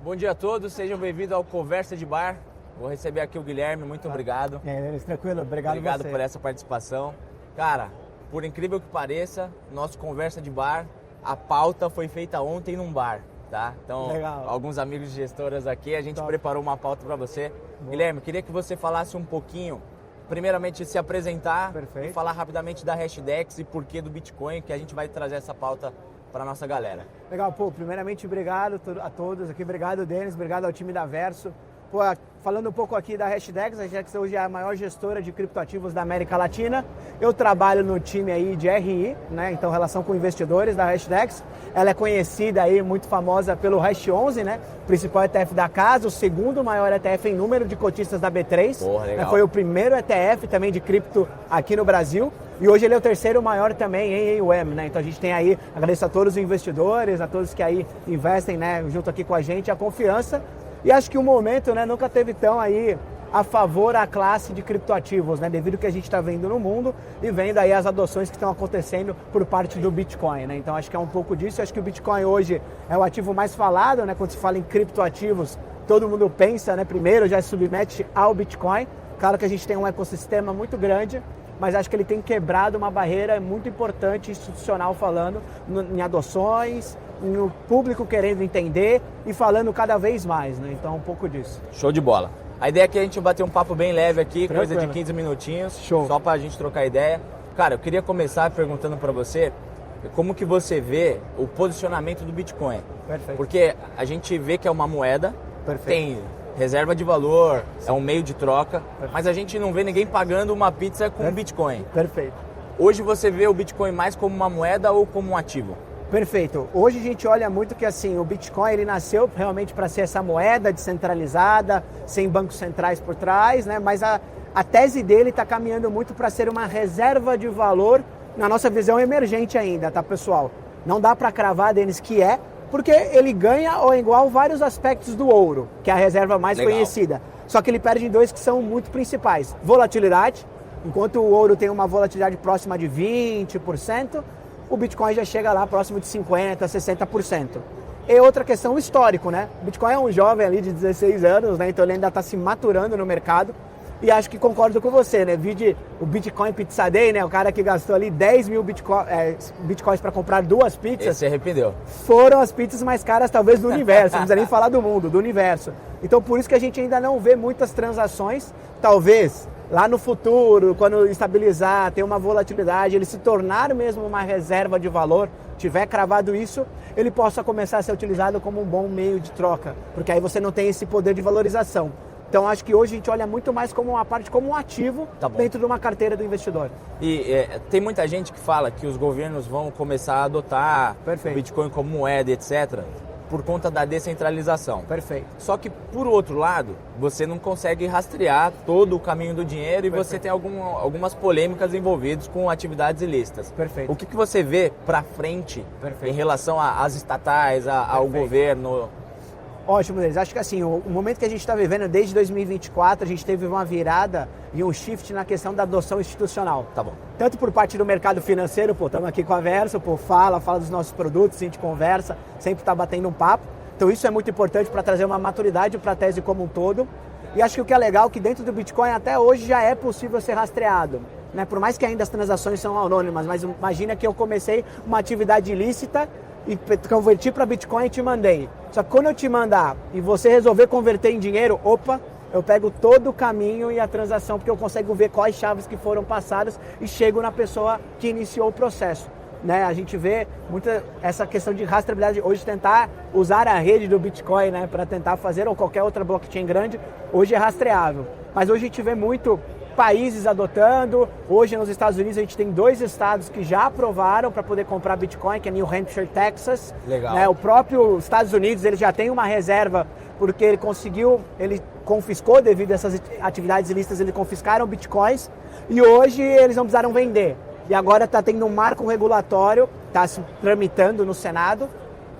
Bom dia a todos, sejam bem-vindos ao Conversa de Bar. Vou receber aqui o Guilherme, muito obrigado. Tranquilo, obrigado você. Por essa participação. Cara, por incrível que pareça, nosso Conversa de Bar, a pauta foi feita ontem num bar, tá? Então, Legal. Alguns amigos gestoras aqui, a gente preparou uma pauta para você. Boa. Guilherme, queria que você falasse um pouquinho, primeiramente se apresentar. Perfeito. E falar rapidamente da Hashdex e porquê do Bitcoin, que a gente vai trazer essa pauta para nossa galera. Legal, primeiramente obrigado a todos aqui, obrigado Denis, obrigado ao time da Verso. Falando um pouco aqui da Hashdex, a Hashdex hoje é a maior gestora de criptoativos da América Latina. Eu trabalho no time aí de RI, né? Então relação com investidores da Hashdex. Ela é conhecida aí, muito famosa pelo Hash 11, né? Principal ETF da casa, o segundo maior ETF em número de cotistas da B3. Porra, legal. Foi o primeiro ETF também de cripto aqui no Brasil. E hoje ele é o terceiro maior também em AUM, né? Então a gente tem aí, agradeço a todos os investidores, a todos que aí investem, né, junto aqui com a gente, a confiança. E acho que o momento, né, nunca teve tão aí a favor à classe de criptoativos, né, devido ao que a gente está vendo no mundo e vendo aí as adoções que estão acontecendo por parte do Bitcoin, né? Então acho que é um pouco disso. Acho que o Bitcoin hoje é o ativo mais falado, né? Quando se fala em criptoativos, todo mundo pensa, né, primeiro já se submete ao Bitcoin. Claro que a gente tem um ecossistema muito grande, mas acho que ele tem quebrado uma barreira muito importante, institucional falando, em adoções, no público querendo entender e falando cada vez mais, né? Então, um pouco disso. Show de bola. A ideia é que a gente bater um papo bem leve aqui, Tranquilo. Coisa de 15 minutinhos, Show. Só pra gente trocar ideia. Cara, eu queria começar perguntando pra você como que você vê o posicionamento do Bitcoin. Perfeito. Porque a gente vê que é uma moeda, Perfeito. tem reserva de valor, é um meio de troca, mas a gente não vê ninguém pagando uma pizza com Bitcoin. Perfeito. Hoje você vê o Bitcoin mais como uma moeda ou como um ativo? Perfeito. Hoje a gente olha muito que assim, o Bitcoin ele nasceu realmente para ser essa moeda descentralizada, sem bancos centrais por trás, né? Mas a tese dele está caminhando muito para ser uma reserva de valor, na nossa visão emergente ainda, tá, pessoal? Não dá para cravar, Denis, que é, porque ele ganha ou é igual vários aspectos do ouro, que é a reserva mais conhecida. Só que ele perde em dois que são muito principais. Volatilidade, enquanto o ouro tem uma volatilidade próxima de 20%, o Bitcoin já chega lá próximo de 50%, 60%. E outra questão, o histórico, né? O Bitcoin é um jovem ali de 16 anos, né? Então ele ainda está se maturando no mercado. E acho que concordo com você, né? Vi o Bitcoin Pizza Day, né? O cara que gastou ali 10 mil bitcoins para comprar 2 pizzas. Esse se arrependeu. Foram as pizzas mais caras talvez do universo, não precisa nem falar do mundo, do universo. Então por isso que a gente ainda não vê muitas transações, talvez lá no futuro, quando estabilizar, ter uma volatilidade, ele se tornar mesmo uma reserva de valor, tiver cravado isso, ele possa começar a ser utilizado como um bom meio de troca, porque aí você não tem esse poder de valorização. Então acho que hoje a gente olha muito mais como uma parte, como um ativo dentro de uma carteira do investidor. E tem muita gente que fala que os governos vão começar a adotar o Bitcoin como moeda, etc., por conta da descentralização. Perfeito. Só que, por outro lado, você não consegue rastrear todo o caminho do dinheiro e você tem algumas polêmicas envolvidas com atividades ilícitas. Perfeito. O que você vê para frente em relação às estatais, ao governo? Ótimo, Denis. Acho que assim, o momento que a gente está vivendo desde 2024, a gente teve uma virada e um shift na questão da adoção institucional. Tá bom. Tanto por parte do mercado financeiro, estamos aqui com a Verso, fala dos nossos produtos, a gente conversa, sempre está batendo um papo. Então isso é muito importante para trazer uma maturidade para a tese como um todo. E acho que o que é legal é que dentro do Bitcoin até hoje já é possível ser rastreado. Né? Por mais que ainda as transações são anônimas, mas imagina que eu comecei uma atividade ilícita e converti para Bitcoin e te mandei. Só que quando eu te mandar e você resolver converter em dinheiro, eu pego todo o caminho e a transação, porque eu consigo ver quais chaves que foram passadas e chego na pessoa que iniciou o processo. Né? A gente vê muita essa questão de rastreabilidade, hoje tentar usar a rede do Bitcoin, né, para tentar fazer, ou qualquer outra blockchain grande, hoje é rastreável. Mas hoje a gente vê muito países adotando. Hoje nos Estados Unidos a gente tem 2 estados que já aprovaram para poder comprar Bitcoin, que é New Hampshire e Texas. Legal. Né? O próprio Estados Unidos ele já tem uma reserva, porque ele confiscou devido a essas atividades ilícitas, eles confiscaram Bitcoins e hoje eles não precisaram vender. E agora está tendo um marco regulatório, está se tramitando no Senado,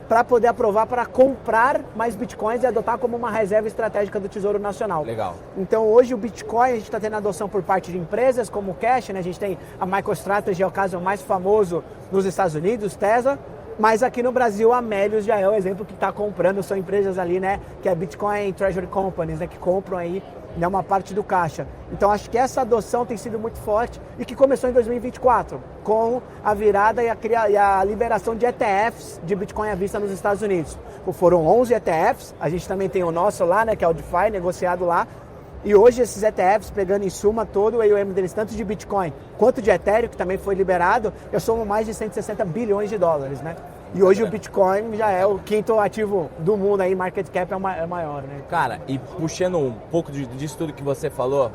para poder aprovar para comprar mais Bitcoins e adotar como uma reserva estratégica do Tesouro Nacional. Legal. Então hoje o Bitcoin, a gente está tendo adoção por parte de empresas como o Cash, né? A gente tem a MicroStrategy, é o caso mais famoso nos Estados Unidos, Tesla, Mas aqui no Brasil, a Melius já é o exemplo que está comprando, são empresas ali, né, que é Bitcoin Treasury Companies, né, que compram aí, né, uma parte do caixa. Então acho que essa adoção tem sido muito forte e que começou em 2024, com a virada e a liberação de ETFs de Bitcoin à vista nos Estados Unidos. Foram 11 ETFs, a gente também tem o nosso lá, né, que é o DeFi, negociado lá. E hoje esses ETFs, pegando em suma todo o AUM deles, tanto de Bitcoin quanto de Ethereum, que também foi liberado, já somam mais de 160 bilhões de dólares, né? E hoje o Bitcoin já é o quinto ativo do mundo, aí market cap é maior, né? Cara, e puxando um pouco disso tudo que você falou,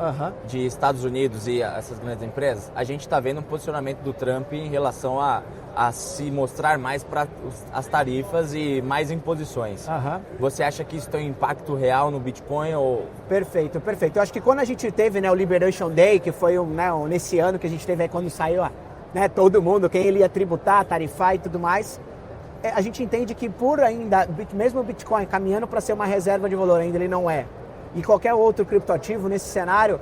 de Estados Unidos e essas grandes empresas, a gente está vendo um posicionamento do Trump em relação a se mostrar mais para as tarifas e mais imposições. Você acha que isso tem um impacto real no Bitcoin? Ou... Perfeito. Eu acho que quando a gente teve, né, o Liberation Day, que foi nesse ano que a gente teve aí quando saiu, né, todo mundo, quem ele ia tributar, tarifar e tudo mais, a gente entende que por ainda, mesmo o Bitcoin caminhando para ser uma reserva de valor, ainda ele não é. E qualquer outro criptoativo nesse cenário,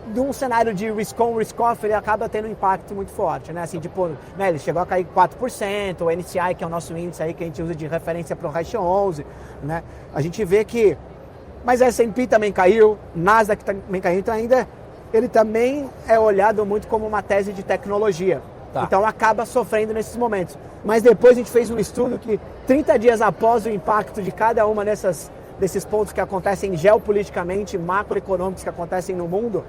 de um cenário de risk-on, risk-off, ele acaba tendo um impacto muito forte, né? Assim, tipo, né, ele chegou a cair 4%, o NCI, que é o nosso índice aí que a gente usa de referência para o Hash 11, né? A gente vê que... Mas a S&P também caiu, Nasdaq também caiu, então ainda ele também é olhado muito como uma tese de tecnologia. Então acaba sofrendo nesses momentos. Mas depois a gente fez um estudo que 30 dias após o impacto de cada uma desses pontos que acontecem geopoliticamente, macroeconômicos que acontecem no mundo,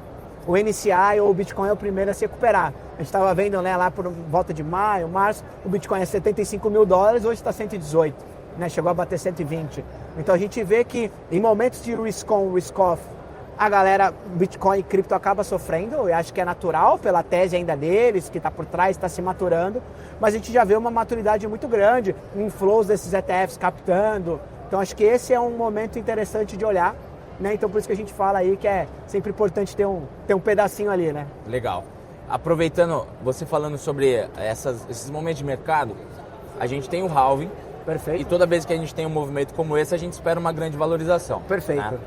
o NCI ou o Bitcoin é o primeiro a se recuperar. A gente estava vendo, né, lá por volta de maio, março, o Bitcoin é 75 mil dólares, hoje está 118, né, chegou a bater 120. Então a gente vê que em momentos de risk-on, risk-off, a galera, Bitcoin e cripto acaba sofrendo, eu acho que é natural pela tese ainda deles, que está por trás, está se maturando, mas a gente já vê uma maturidade muito grande, inflows desses ETFs captando, então acho que esse é um momento interessante de olhar, né? Então por isso que a gente fala aí que é sempre importante ter um pedacinho ali, né? Legal. Aproveitando, você falando sobre esses momentos de mercado, a gente tem o halving. Perfeito. E toda vez que a gente tem um movimento como esse, a gente espera uma grande valorização. Perfeito. Né?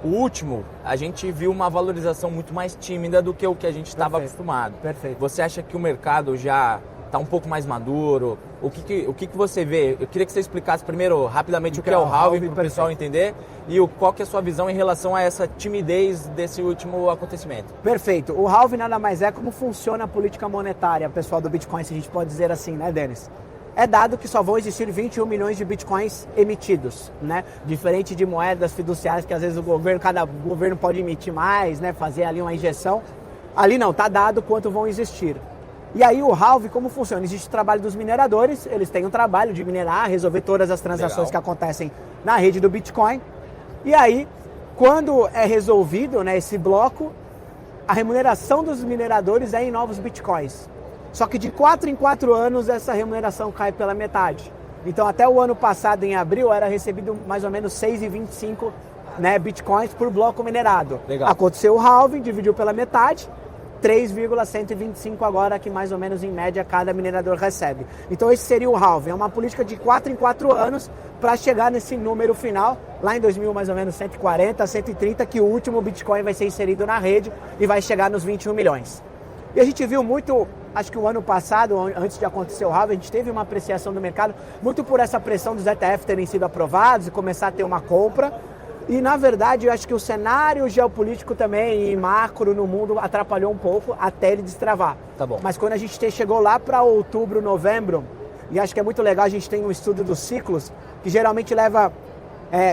O último, a gente viu uma valorização muito mais tímida do que o que a gente estava acostumado. Perfeito. Você acha que o mercado já está um pouco mais maduro? O que você vê? Eu queria que você explicasse primeiro, rapidamente, o que é o halving, para o pessoal entender, e qual que é a sua visão em relação a essa timidez desse último acontecimento. Perfeito. O halving nada mais é como funciona a política monetária, pessoal do Bitcoin, se a gente pode dizer assim, né, Denis? É dado que só vão existir 21 milhões de bitcoins emitidos, né? Diferente de moedas fiduciárias que às vezes cada governo pode emitir mais, né? Fazer ali uma injeção. Ali não, tá dado quanto vão existir. E aí o halving, como funciona? Existe o trabalho dos mineradores, eles têm um trabalho de minerar, resolver todas as transações que acontecem na rede do Bitcoin. E aí, quando é resolvido, né, esse bloco, a remuneração dos mineradores é em novos bitcoins. Só que de 4 em 4 anos essa remuneração cai pela metade. Então até o ano passado, em abril, era recebido mais ou menos 6,25, né, bitcoins por bloco minerado. Legal. Aconteceu o halving, dividiu pela metade, 3,125 agora que mais ou menos em média cada minerador recebe. Então esse seria o halving, é uma política de 4 em 4 anos para chegar nesse número final, lá em 2000 mais ou menos 140, 130, que o último bitcoin vai ser inserido na rede e vai chegar nos 21 milhões. E a gente viu muito, acho que o ano passado, antes de acontecer o halving, a gente teve uma apreciação do mercado, muito por essa pressão dos ETF terem sido aprovados e começar a ter uma compra. E, na verdade, eu acho que o cenário geopolítico também e macro no mundo atrapalhou um pouco até ele destravar. Tá bom. Mas quando a gente chegou lá para outubro, novembro, e acho que é muito legal, a gente tem um estudo dos ciclos, que geralmente leva,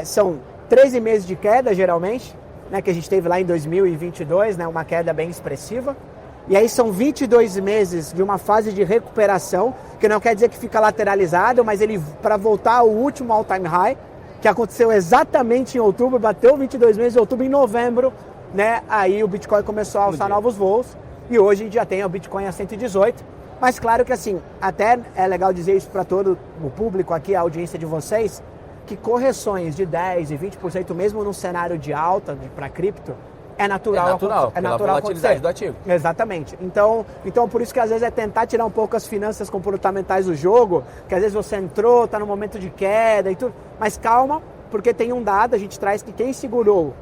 são 13 meses de queda, geralmente, né, que a gente teve lá em 2022, né, uma queda bem expressiva. E aí são 22 meses de uma fase de recuperação, que não quer dizer que fica lateralizado, mas ele para voltar ao último all-time high, que aconteceu exatamente em outubro, bateu 22 meses em outubro, em novembro, né? Aí o Bitcoin começou a alçar novos voos e hoje a gente já tem o Bitcoin a 118. Mas claro que assim, até é legal dizer isso para todo o público aqui, a audiência de vocês, que correções de 10% e 20% mesmo num cenário de alta para cripto, é natural pela volatilidade do ativo. Exatamente. Então, por isso que às vezes é tentar tirar um pouco as finanças comportamentais do jogo, que às vezes você entrou, está no momento de queda e tudo. Mas calma, porque tem um dado, a gente traz que quem segurou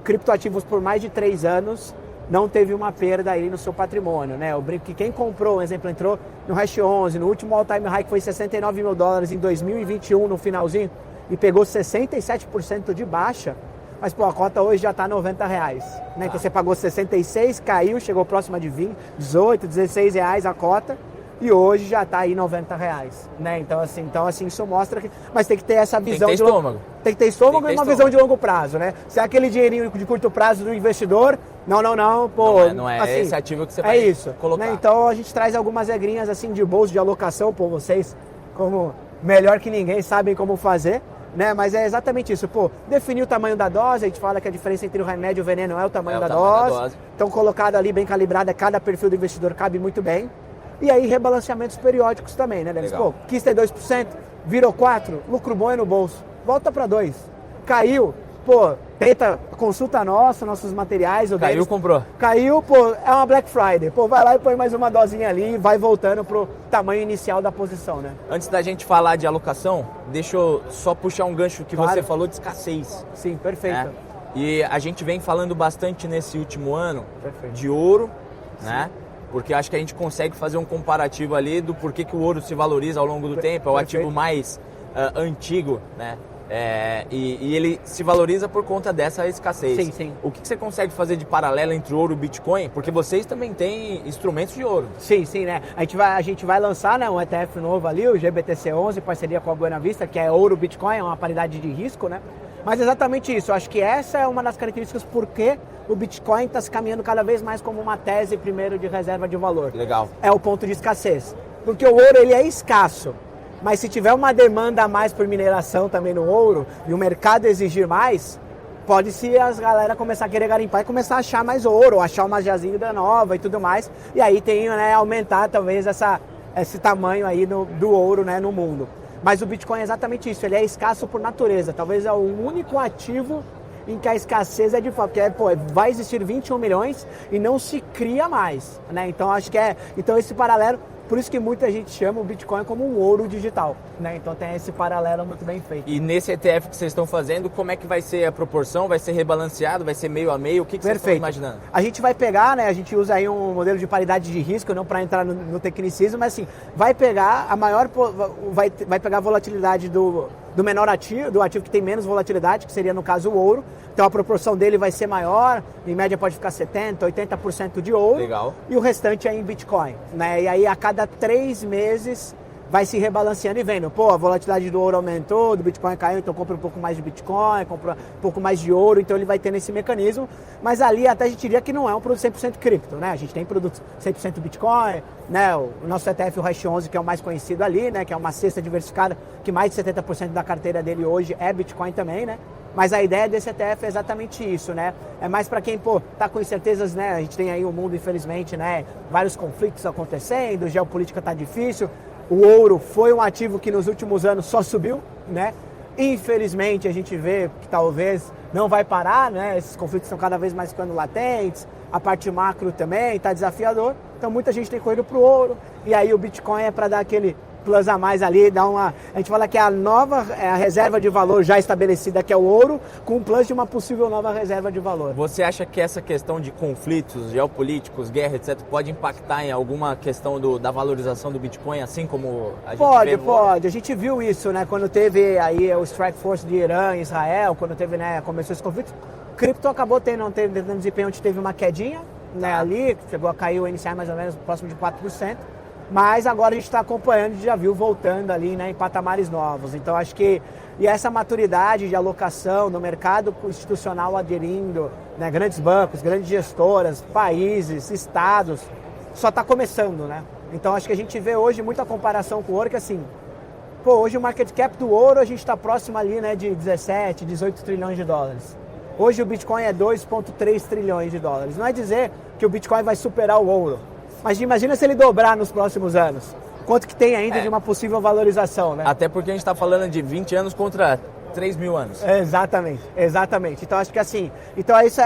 criptoativos por mais de 3 anos não teve uma perda aí no seu patrimônio, né? Eu brinco que quem comprou, um exemplo, entrou no Hash 11, no último all-time high que foi $69 mil em 2021, no finalzinho, e pegou 67% de baixa, mas pô, a cota hoje já está R$90, né? Então você pagou 66, caiu, chegou próxima de 20, 18, 16 reais a cota, e hoje já está aí R$90, né? Então assim, isso mostra que... Mas tem que ter essa visão... Tem que ter estômago. Tem que ter estômago e uma visão de longo prazo, né? Se é aquele dinheirinho de curto prazo do investidor, não, pô... Não é assim, esse ativo que você vai colocar. Né? Então a gente traz algumas regrinhas assim de bolso de alocação, pô, vocês como melhor que ninguém sabem como fazer, né? Mas é exatamente isso, pô, definir o tamanho da dose, a gente fala que a diferença entre o remédio e o veneno é o tamanho da dose. Então colocado ali bem calibrado, cada perfil do investidor cabe muito bem. E aí rebalanceamentos periódicos também, né, Denis? Pô, quis ter 2%, virou 4%, lucro bom é no bolso, volta para 2%. Caiu, pô, tenta, consulta nossos materiais. Caiu, Denis, comprou. Caiu, pô, é uma Black Friday. Pô, vai lá e põe mais uma dosinha ali e vai voltando pro tamanho inicial da posição, né? Antes da gente falar de alocação, deixa eu só puxar um gancho que você falou de escassez. Sim, perfeito. E a gente vem falando bastante nesse último ano de ouro, né? Porque acho que a gente consegue fazer um comparativo ali do porquê que o ouro se valoriza ao longo do tempo, é o ativo mais antigo, né? E ele se valoriza por conta dessa escassez. Sim. O que você consegue fazer de paralelo entre o ouro e o Bitcoin? Porque vocês também têm instrumentos de ouro. Sim, né? A gente vai lançar, né, um ETF novo ali, o GBTC11, em parceria com a Buena Vista, que é ouro Bitcoin, é uma paridade de risco, né? Mas exatamente isso, eu acho que essa é uma das características porque o Bitcoin está se caminhando cada vez mais como uma tese primeiro de reserva de valor. Legal. É o ponto de escassez. Porque o ouro ele é escasso, mas se tiver uma demanda a mais por mineração também no ouro e o mercado exigir mais, pode-se as galera começar a querer garimpar e começar a achar mais ouro, achar uma jazida nova e tudo mais. E aí tem, né, aumentar talvez esse tamanho aí do ouro, né, no mundo. Mas o Bitcoin é exatamente isso, ele é escasso por natureza. Talvez é o único ativo em que a escassez é de fato, porque vai existir 21 milhões e não se cria mais, né? Então acho que então esse paralelo, por isso que muita gente chama o Bitcoin como um ouro digital, né? Então tem esse paralelo muito bem feito. E nesse ETF que vocês estão fazendo, como é que vai ser a proporção? Vai ser rebalanceado? Vai ser meio a meio? O que vocês estão imaginando? A gente vai pegar, né? A gente usa aí um modelo de paridade de risco, não para entrar no tecnicismo, mas assim, vai pegar vai pegar a volatilidade do menor ativo, do ativo que tem menos volatilidade, que seria no caso o ouro. Então a proporção dele vai ser maior, em média pode ficar 70%, 80% de ouro. Legal. E o restante é em Bitcoin, né? E aí a cada 3 meses vai se rebalanceando e vendo, pô, a volatilidade do ouro aumentou, do Bitcoin caiu, então compra um pouco mais de Bitcoin, compra um pouco mais de ouro, então ele vai tendo esse mecanismo, mas ali até a gente diria que não é um produto 100% cripto, né? A gente tem produtos 100% Bitcoin, né? O nosso ETF, o Hash 11, que é o mais conhecido ali, né? Que é uma cesta diversificada, que mais de 70% da carteira dele hoje é Bitcoin também, né? Mas a ideia desse ETF é exatamente isso, né? É mais para quem, pô, tá com incertezas, né? A gente tem aí o mundo, infelizmente, né? Vários conflitos acontecendo, geopolítica tá difícil. O ouro foi um ativo que nos últimos anos só subiu, né? Infelizmente, a gente vê que talvez não vai parar, né? Esses conflitos estão cada vez mais ficando latentes. A parte macro também está desafiador. Então, muita gente tem corrido para o ouro. E aí, o Bitcoin é para dar aquele plus a mais ali, a gente fala que é a reserva de valor já estabelecida, que é o ouro, com um plus de uma possível nova reserva de valor. Você acha que essa questão de conflitos geopolíticos, guerra, etc., pode impactar em alguma questão da valorização do Bitcoin, assim como a gente vê? Pode. A gente viu isso, né? Quando teve aí o Strike Force de Irã e Israel, quando teve, né, começou esse conflito, cripto acabou tendo desempenho onde teve uma quedinha, né, ali, chegou a cair o NCI mais ou menos próximo de 4%. Mas agora a gente está acompanhando e já viu voltando ali, né, em patamares novos. Então acho que essa maturidade de alocação no mercado institucional aderindo, né, grandes bancos, grandes gestoras, países, estados, só está começando, né? Então acho que a gente vê hoje muita comparação com o ouro, que assim, pô, hoje o market cap do ouro a gente está próximo ali, né, de 17, 18 trilhões de dólares. Hoje o Bitcoin é 2,3 trilhões de dólares. Não é dizer que o Bitcoin vai superar o ouro. Mas imagina se ele dobrar nos próximos anos. Quanto que tem ainda de uma possível valorização, né? Até porque a gente está falando de 20 anos contra 3 mil anos. Exatamente. Então acho que assim,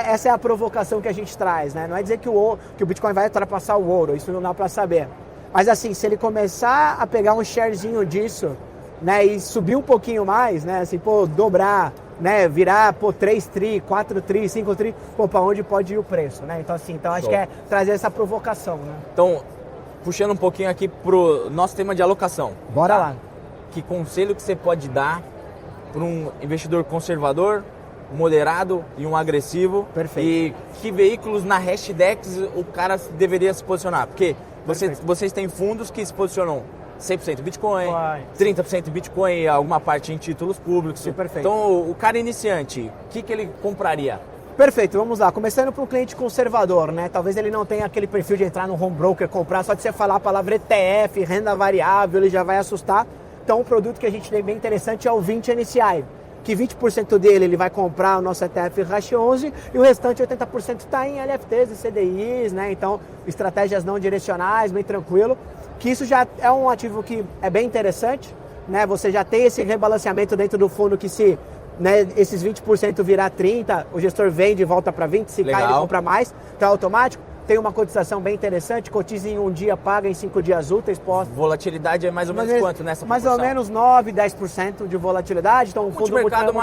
essa é a provocação que a gente traz, né? Não é dizer que o Bitcoin vai ultrapassar o ouro, isso não dá para saber. Mas assim, se ele começar a pegar um sharezinho disso, né, e subir um pouquinho mais, né, assim, pô, dobrar né, virar, 3 tri, 4 tri, 5 tri, para onde pode ir o preço, né? Então, assim, acho que é trazer essa provocação, né? Então, puxando um pouquinho aqui pro nosso tema de alocação. Bora lá. Que conselho que você pode dar para um investidor conservador, moderado e um agressivo? Perfeito. E que veículos na Hashdex o cara deveria se posicionar? Porque vocês têm fundos que se posicionam 100% Bitcoin, 30% Bitcoin e alguma parte em títulos públicos. Perfeito. Então, o cara iniciante, o que ele compraria? Perfeito, vamos lá. Começando para um cliente conservador, né? Talvez ele não tenha aquele perfil de entrar no home broker, comprar, só de você falar a palavra ETF, renda variável, ele já vai assustar. Então, um produto que a gente tem bem interessante é o 20 NCI, que 20% dele ele vai comprar o nosso ETF Hash 11 e o restante 80% está em LFTs e CDIs, né? Então, estratégias não direcionais, bem tranquilo. Que isso já é um ativo que é bem interessante, né? Você já tem esse rebalanceamento dentro do fundo que se, né, esses 20% virar 30%, o gestor vende e volta para 20%, se cai ele compra mais, então é automático. Tem uma cotização bem interessante, cotiza em 1 dia, paga em 5 dias úteis. Volatilidade é mais ou menos quanto nessa mais proporção? Mais ou menos 9, 10% de volatilidade. Então, um fundo multimercado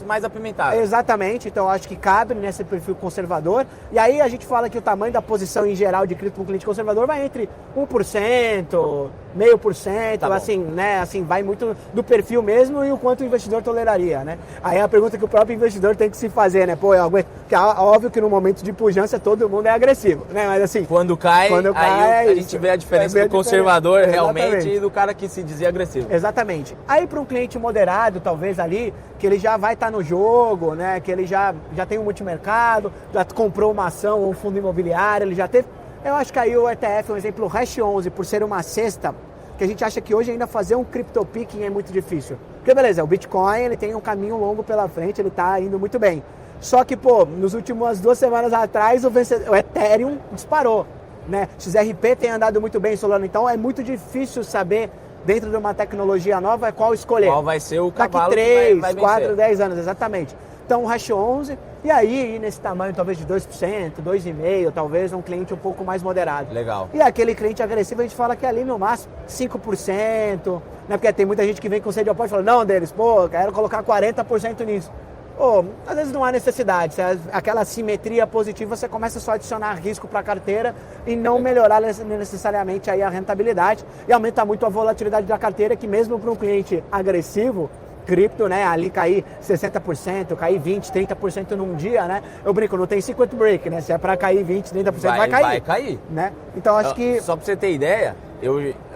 mais apimentado. Exatamente, então acho que cabe nesse perfil conservador. E aí a gente fala que o tamanho da posição em geral de cripto para um cliente conservador vai entre 1%, 0,5%, tá assim, né? Assim, vai muito do perfil mesmo e o quanto o investidor toleraria, né? Aí é a pergunta que o próprio investidor tem que se fazer, né? Porque é óbvio que no momento de pujança todo mundo é agressivo, né? Mas assim, quando cai aí a gente vê a diferença do conservador realmente e do cara que se dizia agressivo. Exatamente. Aí para um cliente moderado, talvez ali, que ele já vai estar no jogo, né? Que ele já tem um multimercado, já comprou uma ação ou um fundo imobiliário, ele já teve... Eu acho que aí o ETF é um exemplo, o Hash 11, por ser uma cesta, que a gente acha que hoje ainda fazer um crypto picking é muito difícil. Porque beleza, o Bitcoin ele tem um caminho longo pela frente, ele está indo muito bem. Só que, nos últimas 2 semanas atrás, o Ethereum disparou, né? XRP tem andado muito bem, Solano, então é muito difícil saber, dentro de uma tecnologia nova, qual escolher. Qual vai ser o cavalo daqui 3, que vai 4, 10 anos, exatamente. Então, o Hash 11, e aí, nesse tamanho talvez de 2%, 2,5%, talvez um cliente um pouco mais moderado. Legal. E aquele cliente agressivo, a gente fala que é ali no máximo 5%, né? Porque tem muita gente que vem com sede de apoio e fala, não, deles, quero colocar 40% nisso. Às vezes não há necessidade, aquela simetria positiva, você começa só a adicionar risco para a carteira e não melhorar necessariamente aí a rentabilidade e aumenta muito a volatilidade da carteira, que mesmo para um cliente agressivo, cripto, né, ali cair 60%, cair 20%, 30% num dia, né? Eu brinco, não tem circuit break, né? Se é para cair 20%, 30%, vai cair. Vai cair. Né? Então acho que... Só para você ter ideia,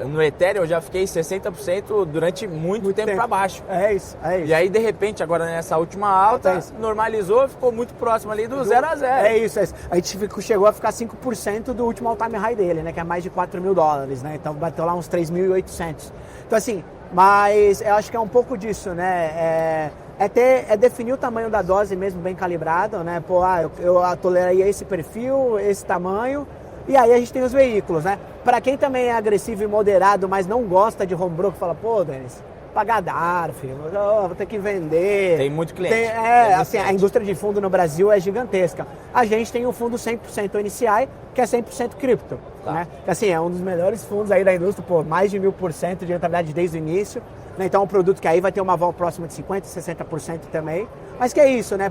no Ethereum eu já fiquei 60% durante muito tempo para baixo. É isso. E aí, de repente, agora nessa última alta, normalizou, ficou muito próximo ali do 0 a 0. É isso. A gente chegou a ficar 5% do último all-time high dele, né? Que é mais de $4 mil, né? Então bateu lá uns 3.800. Então assim, mas eu acho que é um pouco disso, né? É definir o tamanho da dose mesmo bem calibrado, né? Eu toleraria esse perfil, esse tamanho. E aí a gente tem os veículos, né? Para quem também é agressivo e moderado, mas não gosta de home broker, fala, Denis, pagar DARF, vou ter que vender. Tem muito cliente. A indústria de fundo no Brasil é gigantesca. A gente tem um fundo 100% NCI, que é 100% cripto. Tá. Né? Que, assim, é um dos melhores fundos aí da indústria, mais de 1000% de rentabilidade desde o início. Né? Então é um produto que aí vai ter uma vol próxima de 50%, 60% também. Mas que é isso, né?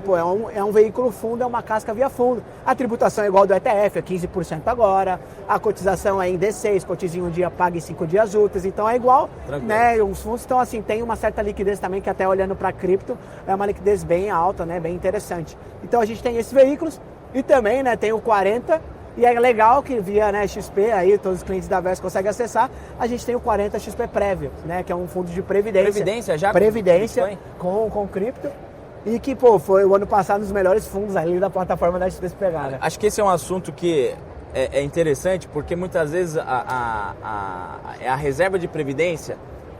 É um veículo fundo, é uma casca via fundo. A tributação é igual do ETF, é 15% agora. A cotização é em D6, cotiza em 1 dia, paga em 5 dias úteis. Então é igual, né? Os fundos estão assim, tem uma certa liquidez também, que até olhando para cripto, é uma liquidez bem alta, né? Bem interessante. Então a gente tem esses veículos e também, né, tem o 40. E é legal que via, né, XP, aí todos os clientes da Verso conseguem acessar, a gente tem o 40 XP Prévio, né, que é um fundo de previdência. Previdência já? Previdência com cripto. E que, foi o ano passado um dos melhores fundos ali da plataforma da XP pegar, né? Acho que esse é um assunto que é interessante, porque muitas vezes a reserva de previdência,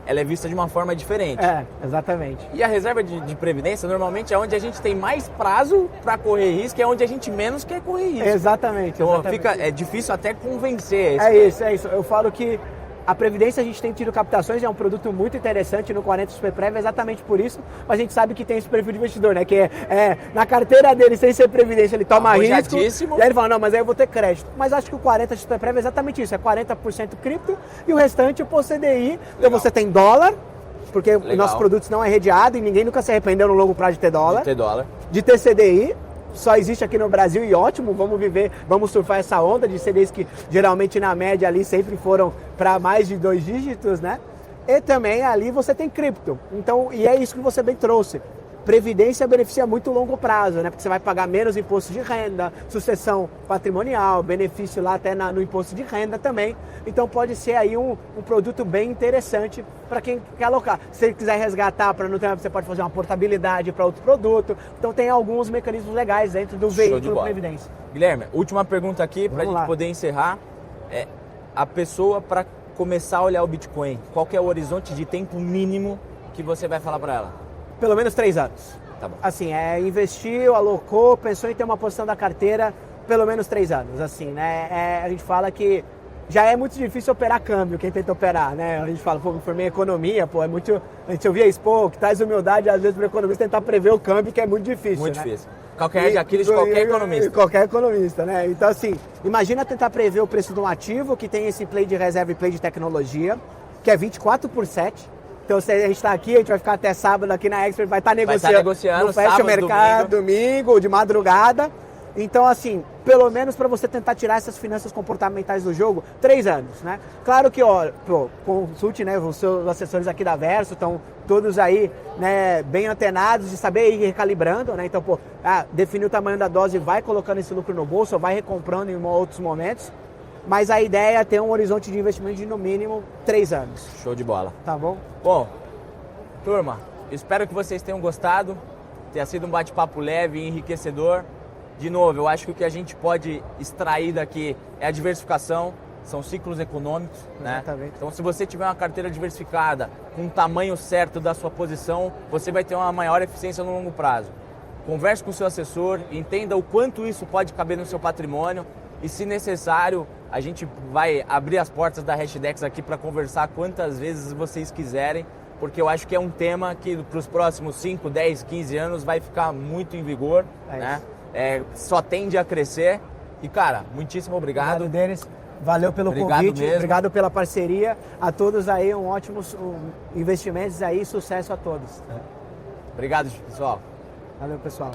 ela é vista de uma forma diferente. Exatamente. E a reserva de previdência, normalmente, é onde a gente tem mais prazo para correr risco, é onde a gente menos quer correr risco. Exatamente. Então é difícil até convencer. É isso. Eu falo que a Previdência, a gente tem tido captações, é um produto muito interessante no 40 Super Prévio, exatamente por isso, mas a gente sabe que tem esse perfil de investidor, né? Que na carteira dele, sem ser Previdência, ele toma risco, e aí ele fala, não, mas aí eu vou ter crédito. Mas acho que o 40 Super Prévio é exatamente isso, é 40% cripto e o restante o CDI. Então você tem dólar, porque Legal. nossos produtos não é redeado e ninguém nunca se arrependeu no longo prazo de ter dólar. De ter dólar. De ter CDI, só existe aqui no Brasil e ótimo, vamos surfar essa onda de CDIs que geralmente na média ali sempre foram para mais de 2 dígitos, né? E também ali você tem cripto. Então, e é isso que você bem trouxe. Previdência beneficia muito longo prazo, né? Porque você vai pagar menos imposto de renda, sucessão patrimonial, benefício lá até no imposto de renda também. Então pode ser aí um produto bem interessante para quem quer alocar. Se você quiser resgatar para não ter, você pode fazer uma portabilidade para outro produto. Então tem alguns mecanismos legais dentro do veículo Previdência. Guilherme, última pergunta aqui para a gente poder encerrar. A pessoa para começar a olhar o Bitcoin, qual que é o horizonte de tempo mínimo que você vai falar para ela? Pelo menos 3 anos. Tá bom. Assim, investiu, alocou, pensou em ter uma posição da carteira, pelo menos 3 anos. Assim, né? A gente fala que já é muito difícil operar câmbio, quem tenta operar, né? A gente fala, pô, me formei em economia, pô, é muito... A gente ouvia isso, pô, que traz humildade às vezes para o economista tentar prever o câmbio, que é muito difícil, Muito né? difícil. Calcanhar de Aquiles de qualquer economista. Qualquer economista, né? Então, assim, imagina tentar prever o preço de um ativo que tem esse play de reserva e play de tecnologia, que é 24/7. Então, se a gente está aqui, a gente vai ficar até sábado aqui na Expert, vai estar negociando, não fecha o mercado, domingo, de madrugada. Então, assim, pelo menos para você tentar tirar essas finanças comportamentais do jogo, 3 anos, né? Claro que, ó, consulte, né, os seus assessores aqui da Verso, estão todos aí, né, bem antenados de saber ir recalibrando, né? Então, definir o tamanho da dose, vai colocando esse lucro no bolso, ou vai recomprando em outros momentos. Mas a ideia é ter um horizonte de investimento de no mínimo 3 anos. Show de bola. Tá bom? Bom, turma, espero que vocês tenham gostado. Tenha sido um bate-papo leve e enriquecedor. De novo, eu acho que o que a gente pode extrair daqui é a diversificação. São ciclos econômicos, né? Exatamente. Então, se você tiver uma carteira diversificada, com o tamanho certo da sua posição, você vai ter uma maior eficiência no longo prazo. Converse com o seu assessor, entenda o quanto isso pode caber no seu patrimônio. E se necessário, a gente vai abrir as portas da Hashdex aqui para conversar quantas vezes vocês quiserem, porque eu acho que é um tema que para os próximos 5, 10, 15 anos vai ficar muito em vigor, né? Só tende a crescer. E, cara, muitíssimo obrigado. Obrigado, Denis. Valeu pelo convite, mesmo. Obrigado pela parceria. A todos aí, ótimos investimentos aí, sucesso a todos. Obrigado, pessoal. Valeu, pessoal.